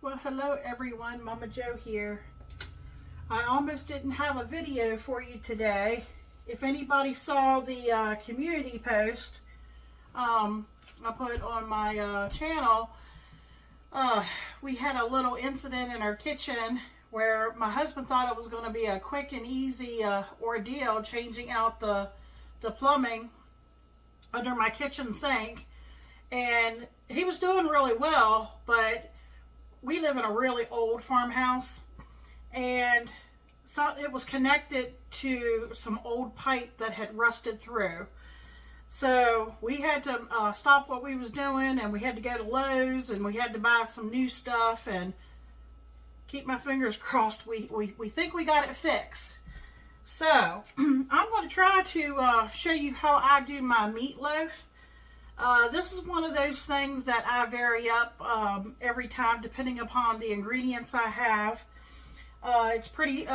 Well, hello everyone, Momma Jo here. I almost didn't have a video for you today. If anybody saw the community post I put on my channel, we had a little incident in our kitchen where my husband thought it was going to be a quick and easy ordeal changing out the plumbing under my kitchen sink, and he was doing really well, but we live in a really old farmhouse, and so it was connected to some old pipe that had rusted through. So we had to stop what we was doing, and we had to go to Lowe's, and we had to buy some new stuff, and keep my fingers crossed we think we got it fixed. So I'm going to try to show you how I do my meatloaf. This is one of those things that I vary up every time depending upon the ingredients I have. It's pretty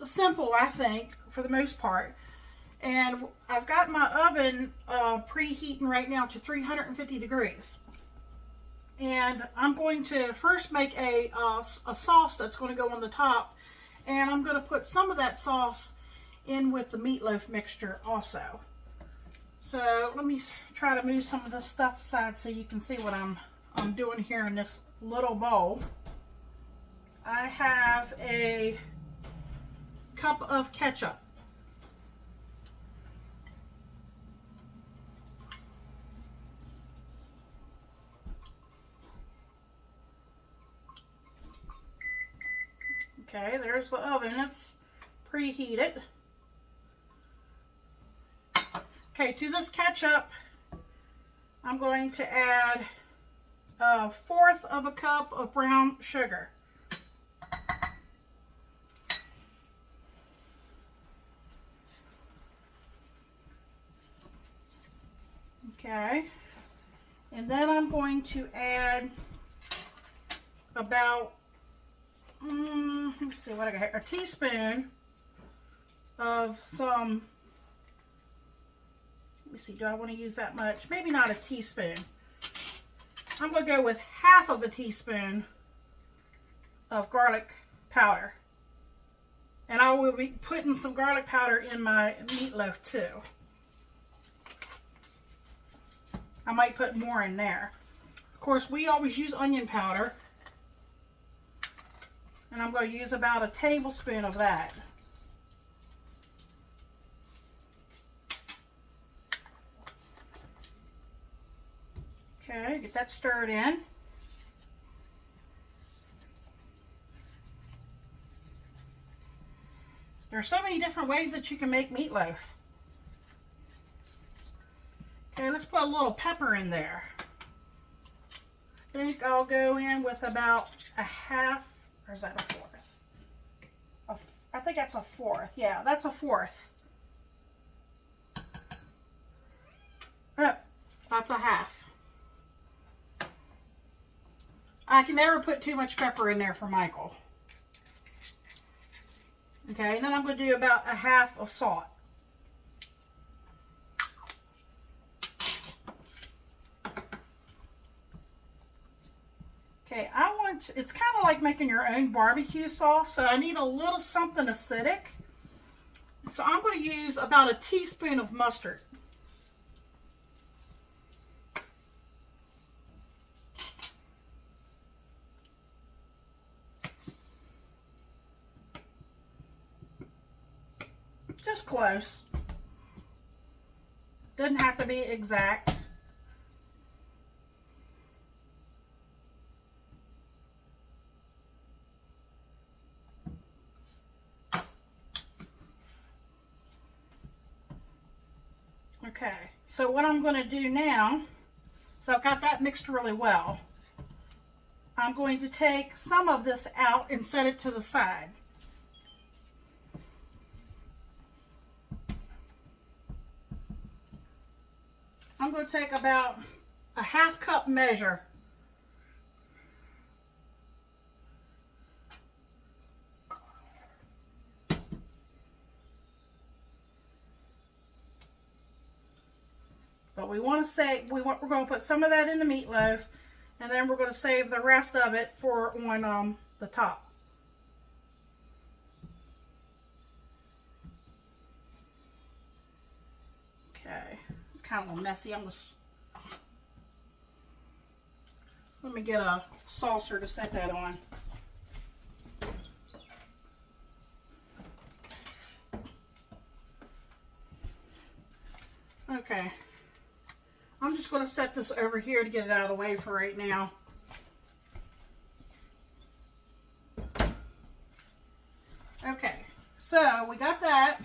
simple, I think, for the most part. And I've got my oven preheating right now to 350 degrees. And I'm going to first make a sauce that's going to go on the top. And I'm going to put some of that sauce in with the meatloaf mixture also. So let me try to move some of this stuff aside so you can see what I'm doing here in this little bowl. I have a cup of ketchup. Okay, there's the oven. It's preheated. Okay, to this ketchup, I'm going to add 1/4 of a cup of brown sugar. Okay, and then I'm going to add about, let me see what I got here, a teaspoon of some, let me see, do I want to use that much? Maybe not a teaspoon. I'm going to go with 1/2 of a teaspoon of garlic powder. And I will be putting some garlic powder in my meatloaf too. I might put more in there. Of course, we always use onion powder. And I'm going to use about a tablespoon of that. Okay, get that stirred in. There are so many different ways that you can make meatloaf. Okay, let's put a little pepper in there. I think I'll go in with about a 1/2, or is that a 1/4? I think that's a 1/4. Yeah, that's a 1/4. Oh, that's a 1/2. I can never put too much pepper in there for Michael. Okay, and then I'm going to do about a 1/2 of salt. Okay, it's kind of like making your own barbecue sauce, so I need a little something acidic. So I'm going to use about a teaspoon of mustard. Just close. Doesn't have to be exact. Okay, so what I'm going to do now, so I've got that mixed really well. I'm going to take some of this out and set it to the side. I'm going to take about a 1/2 cup measure. But we want to say we're going to put some of that in the meatloaf, And then we're going to save the rest of it for on the top. Okay, it's kind of a little messy. Let me get a saucer to set that on. Okay, I'm just going to set this over here to get it out of the way for right now. Okay, so we got that.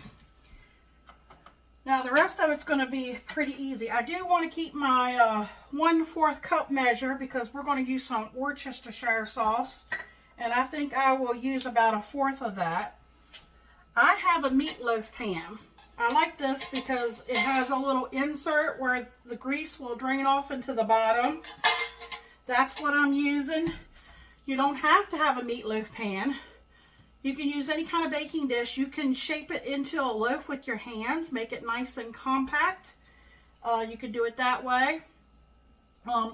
Now the rest of it's going to be pretty easy. I do want to keep my 1/4 cup measure because we're going to use some Worcestershire sauce. And I think I will use about 1/4 of that. I have a meatloaf pan. I like this because it has a little insert where the grease will drain off into the bottom. That's what I'm using. You don't have to have a meatloaf pan. You can use any kind of baking dish. You can shape it into a loaf with your hands, make it nice and compact. You could do it that way.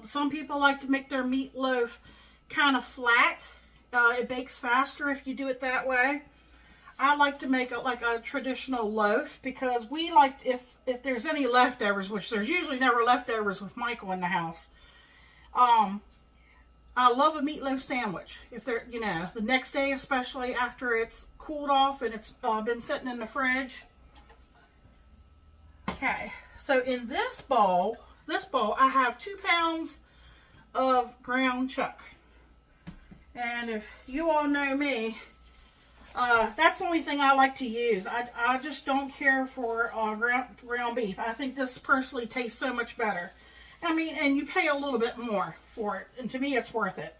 Some people like to make their meatloaf kind of flat. It bakes faster if you do it that way. I like to make it like a traditional loaf because we like, if there's any leftovers, which there's usually never leftovers with Michael in the house. I love a meatloaf sandwich. If they're, you know, the next day, especially after it's cooled off and it's been sitting in the fridge. Okay, so in this bowl, I have 2 pounds of ground chuck. And if you all know me, that's the only thing I like to use. I just don't care for ground beef. I think this personally tastes so much better. I mean, and you pay a little bit more for it. And to me, it's worth it.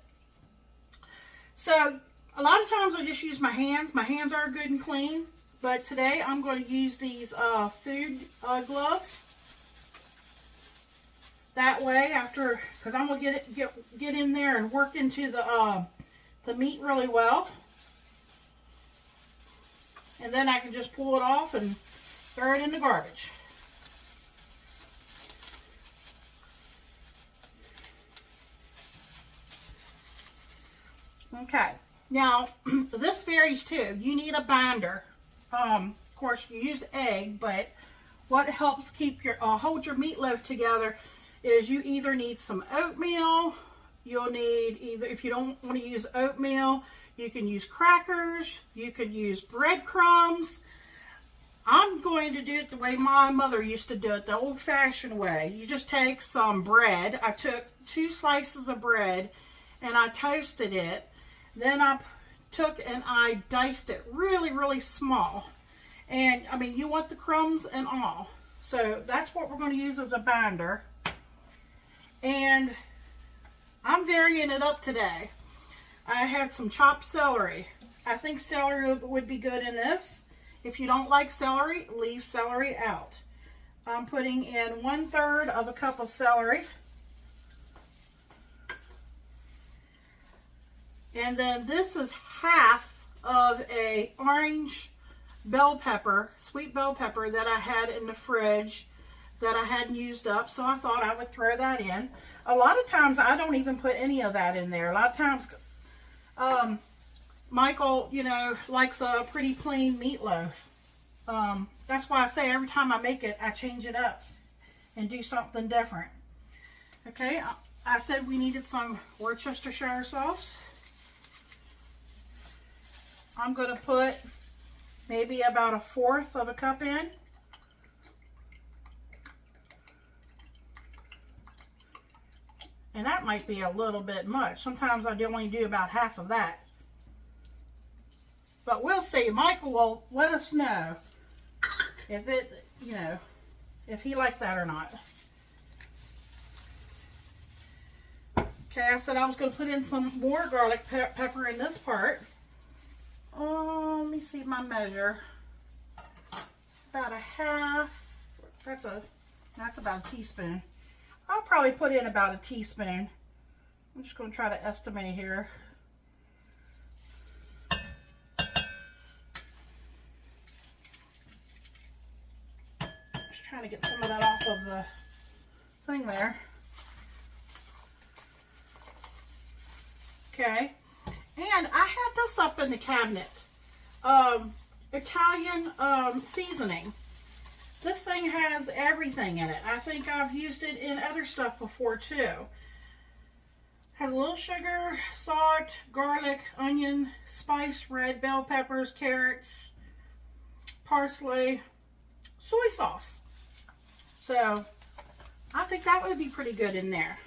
So, a lot of times I just use my hands. My hands are good and clean. But today, I'm going to use these food gloves. That way, after, because I'm going to get in there and work into the meat really well. And then I can just pull it off and throw it in the garbage. Okay, now this varies too. You need a binder. Of course, you use egg, but what helps keep your hold your meatloaf together is you either need some oatmeal. You'll need either, if you don't want to use oatmeal, you can use crackers. You could use breadcrumbs. I'm going to do it the way my mother used to do it, the old-fashioned way. You just take some bread. I took 2 slices of bread and I toasted it. Then I took and I diced it really, really small. And, I mean, you want the crumbs and all. So, that's what we're going to use as a binder. And I'm varying it up today. I had some chopped celery. I think celery would be good in this. If you don't like celery, leave celery out. I'm putting in 1/3 of a cup of celery. And then this is half of a orange bell pepper, sweet bell pepper that I had in the fridge that I hadn't used up. So I thought I would throw that in. A lot of times I don't even put any of that in there. A lot of times Michael, you know, likes a pretty plain meatloaf. That's why I say every time I make it, I change it up and do something different. Okay, I said we needed some Worcestershire sauce. I'm going to put maybe about 1/4 of a cup in. And that might be a little bit much. Sometimes I only do about half of that. But we'll see. Michael will let us know if it, you know, if he liked that or not. Okay, I said I was going to put in some more garlic pepper in this part. Oh, let me see my measure. About 1/2. That's about a teaspoon. I'll probably put in about a teaspoon. I'm just going to try to estimate here. Just trying to get some of that off of the thing there. Okay. And I had this up in the cabinet. Italian seasoning. This thing has everything in it. I think I've used it in other stuff before too. Has a little sugar, salt, garlic, onion, spice, red bell peppers, carrots, parsley, soy sauce. So I think that would be pretty good in there.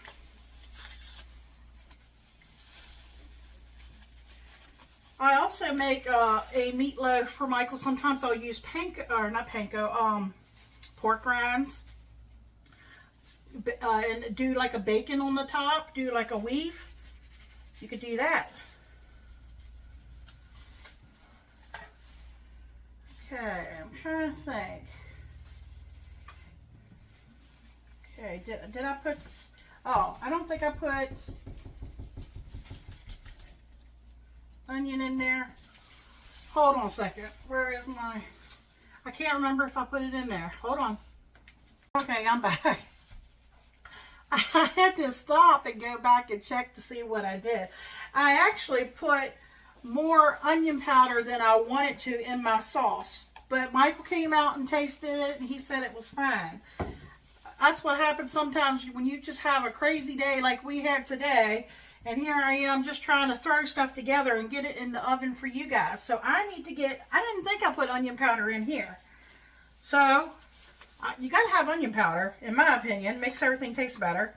I also make a meatloaf for Michael. Sometimes I'll use pork rinds, and do like a bacon on the top, do like a weave. You could do that. Okay, I'm trying to think. Okay, did I put, oh, I don't think I put onion in there. Hold on a second. Where is my, I can't remember if I put it in there. Hold on. Okay, I'm back. I had to stop and go back and check to see what I did. I actually put more onion powder than I wanted to in my sauce. But Michael came out and tasted it and he said it was fine. That's what happens sometimes when you just have a crazy day like we had today. And here I am just trying to throw stuff together and get it in the oven for you guys. So I need to get, I didn't think I put onion powder in here. So you got to have onion powder, in my opinion. Makes everything taste better.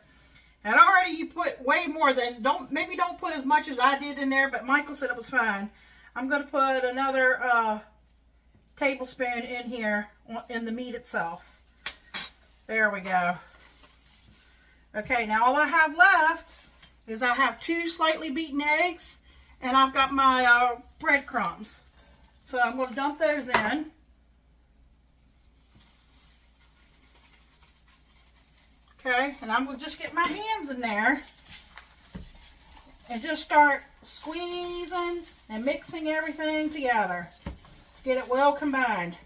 And already you put way more than, maybe don't put as much as I did in there, but Michael said it was fine. I'm going to put another tablespoon in here in the meat itself. There we go. Okay, now all I have left is I have 2 slightly beaten eggs, and I've got my breadcrumbs. So I'm going to dump those in. Okay, and I'm going to just get my hands in there and just start squeezing and mixing everything together. Get it well combined.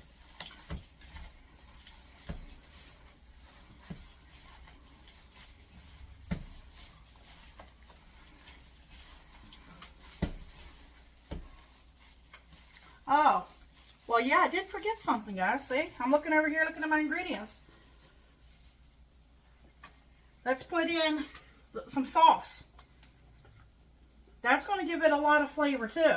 Oh, well, yeah, I did forget something, guys. See, I'm looking over here, looking at my ingredients. Let's put in some sauce. That's going to give it a lot of flavor, too.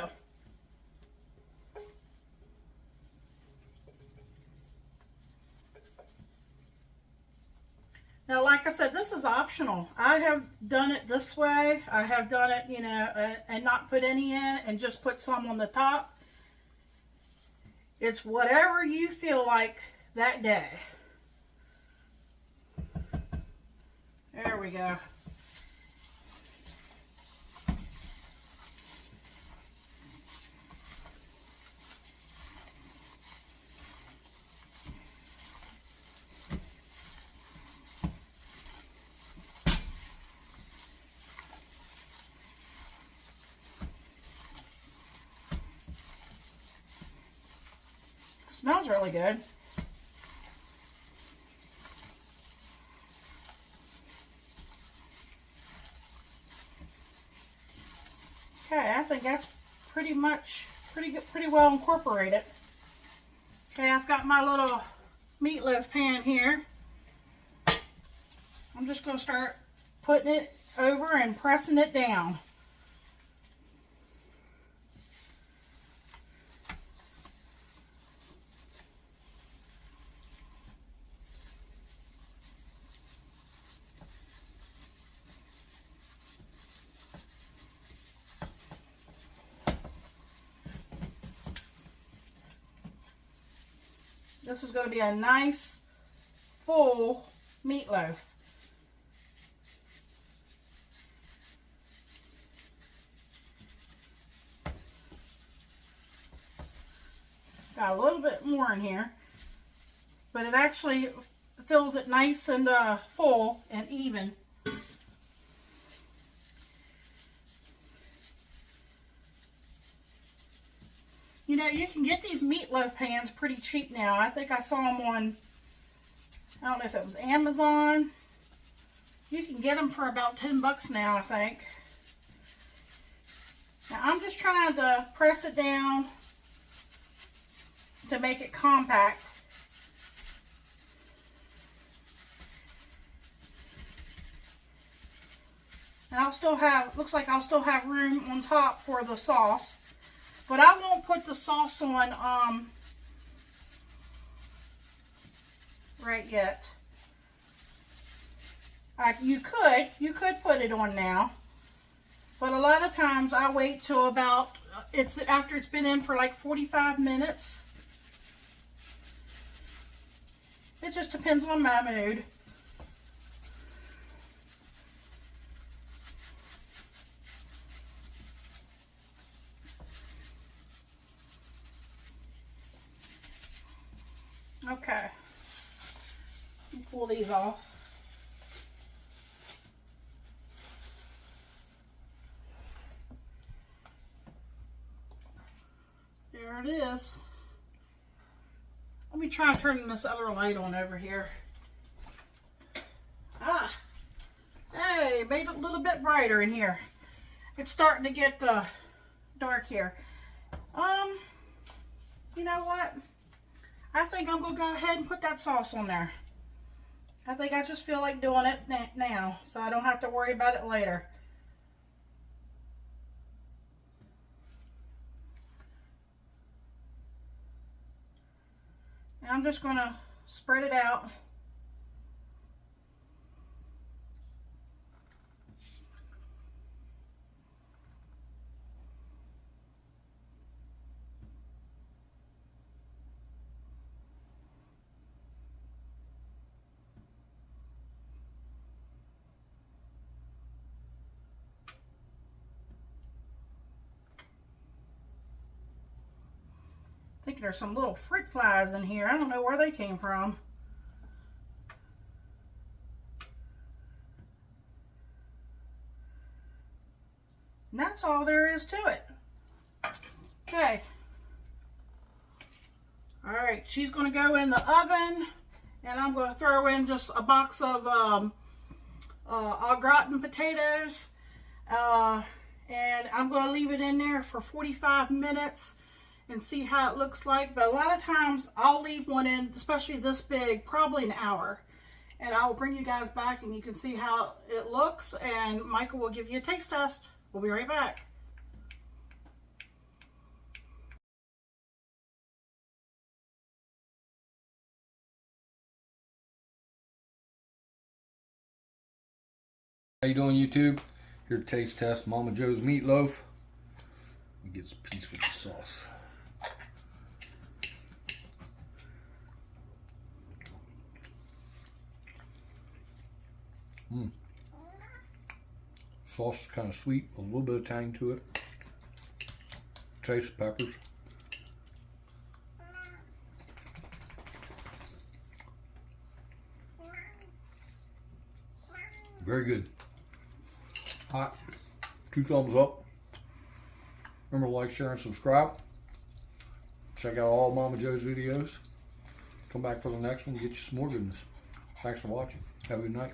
Now, like I said, this is optional. I have done it this way. I have done it, you know, and not put any in and just put some on the top. It's whatever you feel like that day. There we go. Smells really good. Okay, I think that's pretty well incorporated. Okay, I've got my little meatloaf pan here. I'm just going to start putting it over and pressing it down. This is going to be a nice, full meatloaf. Got a little bit more in here, but it actually fills it nice and full and even. You know, you can get these meatloaf pans pretty cheap now. I think I saw them on, I don't know if it was Amazon. You can get them for about 10 bucks now, I think. Now I'm just trying to press it down to make it compact. And I'll still have, looks like I'll still have room on top for the sauce. But I won't put the sauce on right yet. You could put it on now. But a lot of times I wait till about, after it's been in for like 45 minutes. It just depends on my mood. Okay, pull these off. There it is. Let me try turning this other light on over here. Ah, hey, made it a little bit brighter in here. It's starting to get dark here. You know what? I think I'm going to go ahead and put that sauce on there. I think I just feel like doing it now, so I don't have to worry about it later. And I'm just going to spread it out. I think there's some little fruit flies in here. I don't know where they came from. And that's all there is to it. Okay. All right, she's going to go in the oven, and I'm going to throw in just a box of au gratin potatoes, and I'm going to leave it in there for 45 minutes and see how it looks like. But a lot of times I'll leave one in, especially this big, probably an hour, and I will bring you guys back and you can see how it looks, and Michael will give you a taste test. We'll be right back. How you doing, YouTube? Here to taste test Momma Jo's meatloaf. It gets a piece with the sauce. Sauce is kind of sweet, a little bit of tang to it. Taste the peppers. Very good. Hot. 2 thumbs up. Remember to like, share, and subscribe. Check out all Momma Jo's videos. Come back for the next one, get you some more goodness. Thanks for watching. Have a good night.